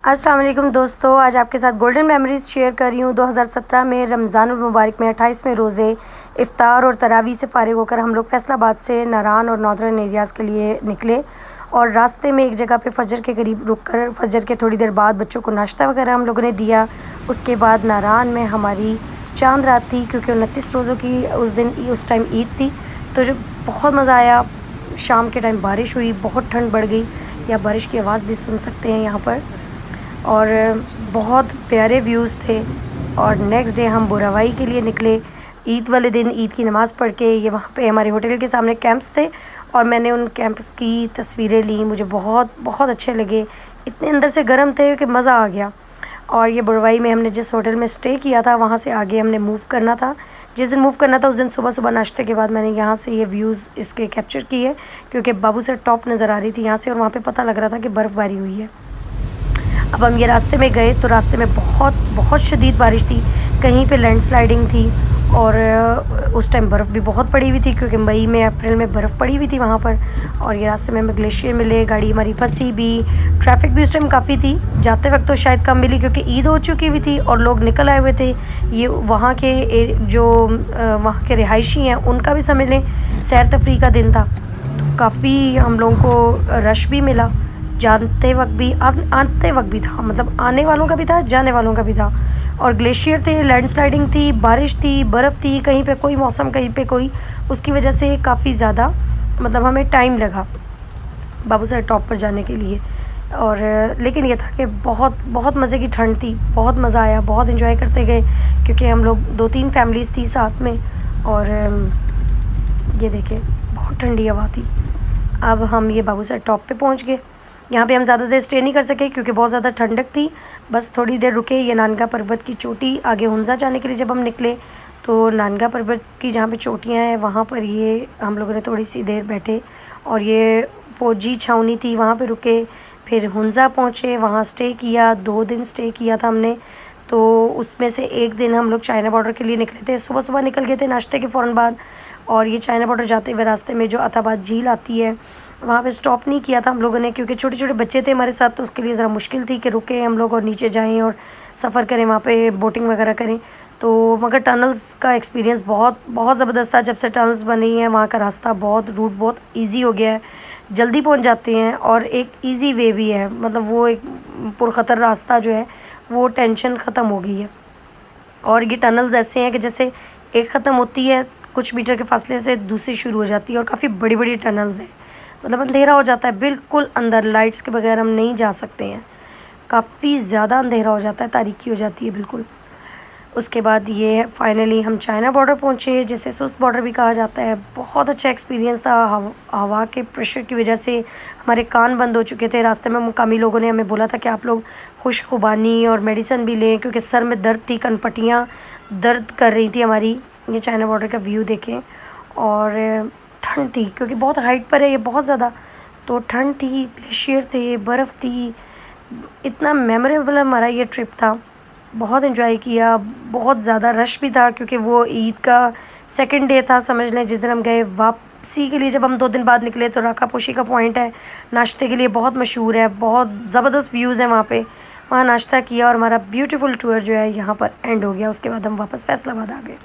अस्सलाम वालेकुम दोस्तों, आज आपके साथ गोल्डन मेमोरीज़ शेयर कर रही हूँ। 2017 में रमज़ानुल मुबारक में 28वें रोज़े इफ़्तार और तरावी से फ़ारिग होकर हम लोग फैसलाबाद से नारान और नॉर्दर्न एरियाज़ के लिए निकले और रास्ते में एक जगह पे फ़जर के करीब रुक कर फ़जर के थोड़ी देर बाद बच्चों को नाश्ता वगैरह हम लोगों ने दिया। उसके बाद नारान में हमारी चांद रात थी, क्योंकि 29 रोज़ों की उस टाइम ईद थी। तो जो बहुत मज़ा आया। शाम के टाइम बारिश हुई, बहुत ठंड बढ़ गई, या बारिश की आवाज़ भी सुन सकते हैं यहाँ पर, और बहुत प्यारे व्यूज़ थे। और नेक्स्ट डे हम बोरावाई के लिए निकले। ईद वाले दिन ईद की नमाज़ पढ़ के ये वहाँ पे हमारे होटल के सामने कैंप्स थे और मैंने उन कैंप्स की तस्वीरें ली। मुझे बहुत बहुत अच्छे लगे, इतने अंदर से गर्म थे कि मज़ा आ गया। और ये बोरावाई में हमने जिस होटल में स्टे किया था, वहाँ से आगे हमने मूव करना था। जिस दिन मूव करना था उस दिन सुबह सुबह नाश्ते के बाद मैंने यहाँ से ये व्यूज़ इसके कैप्चर किए, क्योंकि बाबू से टॉप नज़र आ रही थी यहाँ से, और वहाँ पे पता लग रहा था कि बर्फ़बारी हुई है। अब हम ये रास्ते में गए तो रास्ते में बहुत बहुत शदीद बारिश थी, कहीं पे लैंडस्लाइडिंग थी, और उस टाइम बर्फ़ भी बहुत पड़ी हुई थी, क्योंकि मई में अप्रैल में बर्फ़ पड़ी हुई थी वहाँ पर। और ये रास्ते में हमें ग्लेशियर मिले, गाड़ी हमारी फंसी भी, ट्रैफिक भी उस टाइम काफ़ी थी। जाते वक्त तो शायद कम मिली, क्योंकि ईद हो चुकी हुई थी और लोग निकल आए हुए थे। ये वहाँ के वहाँ के रिहायशी हैं, उनका भी समझ लें सैर तफरी का दिन था, तो काफ़ी हम लोगों को रश भी मिला। जाते वक्त भी, आते वक्त भी था, मतलब आने वालों का भी था, जाने वालों का भी था। और ग्लेशियर थे, लैंडस्लाइडिंग थी, बारिश थी, बर्फ़ थी, कहीं पे कोई मौसम, कहीं पे कोई। उसकी वजह से काफ़ी ज़्यादा मतलब हमें टाइम लगा बाबू सर टॉप पर जाने के लिए। और लेकिन ये था कि बहुत बहुत मज़े की ठंड थी, बहुत मज़ा आया, बहुत इन्जॉय करते गए, क्योंकि हम लोग 2-3 फैमिलीज़ थी साथ में। और ये देखें बहुत ठंडी हवा थी। अब हम ये बाबू सर टॉप पे पहुंच गए। यहाँ पे हम ज़्यादा देर स्टे नहीं कर सके, क्योंकि बहुत ज़्यादा ठंडक थी। बस थोड़ी देर रुके। ये नानगा पर्वत की चोटी आगे हुंज़ा जाने के लिए जब हम निकले, तो नानगा पर्वत की जहाँ पे चोटियाँ हैं वहाँ पर ये हम लोगों ने थोड़ी सी देर बैठे, और ये फ़ौजी छावनी थी वहाँ पे रुके। फिर हुंज़ा पहुँचे, वहाँ स्टे किया, 2 दिन स्टे किया था हमने। तो उसमें से एक दिन हम लोग चाइना बॉर्डर के लिए निकले थे, सुबह सुबह निकल गए थे नाश्ते के फ़ौरन बाद। और ये चाइना बॉर्डर जाते हुए रास्ते में जो अताबाद झील आती है, वहाँ पे स्टॉप नहीं किया था हम लोगों ने, क्योंकि छोटे छोटे बच्चे थे हमारे साथ, तो उसके लिए ज़रा मुश्किल थी कि रुके हम लोग और नीचे जाएं और सफ़र करें, वहाँ पे बोटिंग वगैरह करें। तो मगर टनल्स का एक्सपीरियंस बहुत बहुत ज़बरदस्त था। जब से टनल्स बनी हैं, वहाँ का रास्ता रूट बहुत ईजी हो गया है, जल्दी पहुँच जाते हैं, और एक ईजी वे भी है। मतलब वो एक पुरख़तर रास्ता जो है, वो टेंशन ख़त्म हो गई है। और ये टनल्स ऐसे हैं कि जैसे एक ख़त्म होती है, कुछ मीटर के फासले से दूसरी शुरू हो जाती है, और काफ़ी बड़ी बड़ी टनल्स हैं। मतलब अंधेरा हो जाता है बिल्कुल अंदर, लाइट्स के बगैर हम नहीं जा सकते हैं। काफ़ी ज़्यादा अंधेरा हो जाता है, तारीकी हो जाती है बिल्कुल। उसके बाद ये फाइनली हम चाइना बॉर्डर पहुँचे, जिसे सुस्त बॉर्डर भी कहा जाता है। बहुत अच्छा एक्सपीरियंस था। हवा के प्रेशर की वजह से हमारे कान बंद हो चुके थे। रास्ते में मुकामी लोगों ने हमें बोला था कि आप लोग खुशखुबानी और मेडिसिन भी लें, क्योंकि सर में दर्द थी, कनपट्टियाँ दर्द कर रही थी हमारी। ये चाइना बॉर्डर का व्यू देखें। और ठंड थी, क्योंकि बहुत हाइट पर है ये, बहुत ज़्यादा, तो ठंड थी, ग्लेशियर थे, बर्फ़ थी। इतना मेमोरेबल हमारा ये ट्रिप था। बहुत एंजॉय किया। बहुत ज़्यादा रश भी था, क्योंकि वो ईद का सेकंड डे था समझ लें, जिस दिन हम गए। वापसी के लिए जब हम 2 दिन बाद निकले, तो राकापोशी का पॉइंट है, नाश्ते के लिए बहुत मशहूर है, बहुत ज़बरदस्त व्यूज़ हैं वहाँ पे। वहाँ नाश्ता किया और हमारा ब्यूटीफुल टूर जो है यहाँ पर एंड हो गया। उसके बाद हम वापस फैसलाबाद आ गए।